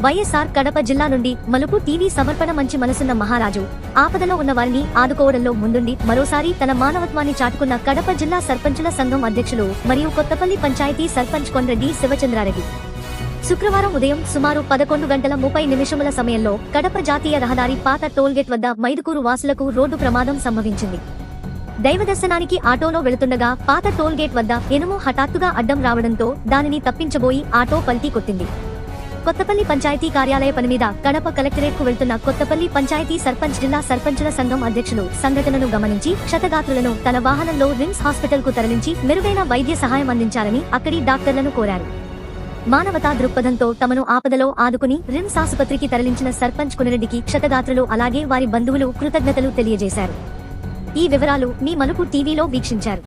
వైఎస్ఆర్ కడప జిల్లా నుండి మలుపు టీవీ సమర్పణ. మంచి మనసున్న మహారాజు ఆపదలో ఉన్న వారిని ఆదుకోవడంలో ముందుండి మరోసారి తన మానవత్వాన్ని చాటుకున్న కడప జిల్లా సర్పంచుల సంఘం అధ్యక్షులు మరియు కొత్తపల్లి పంచాయతీ సర్పంచ్ కొండ్రెడ్డి శివచంద్రారెడ్డి శుక్రవారం ఉదయం సుమారు 11:30 సమయంలో కడప జాతీయ రహదారి పాత టోల్గేట్ వద్ద మైదుకూరు వాసులకు రోడ్డు ప్రమాదం సంభవించింది. దైవదర్శనానికి ఆటోలో వెళుతుండగా పాత టోల్గేట్ వద్ద ఎనుము హఠాత్తుగా అడ్డం రావడంతో దానిని తప్పించబోయి ఆటో పల్టీ కొట్టింది. కొత్తపల్లి పంచాయతీ కార్యాలయ పని మీద కడప కలెక్టరేట్ కు వెళ్తున్న కొత్తపల్లి పంచాయతీ సర్పంచ్ జిల్లా సర్పంచుల సంఘం అధ్యక్షులు సంఘటనను గమనించి క్షతగాత్రులను తన వాహనంలో రిమ్స్ హాస్పిటల్ కు తరలించి మెరుగైన వైద్య సహాయం అందించాలని అక్కడి డాక్టర్లను కోరారు. మానవతా దృక్పథంతో తమను ఆపదలో ఆదుకుని రిమ్స్ ఆసుపత్రికి తరలించిన సర్పంచ్ కొనిరెడ్డికి క్షతగాత్రులు అలాగే వారి బంధువులు కృతజ్ఞతలు తెలియజేశారు. ఈ వివరాలు మీ మలుపు టీవీలో వీక్షించారు.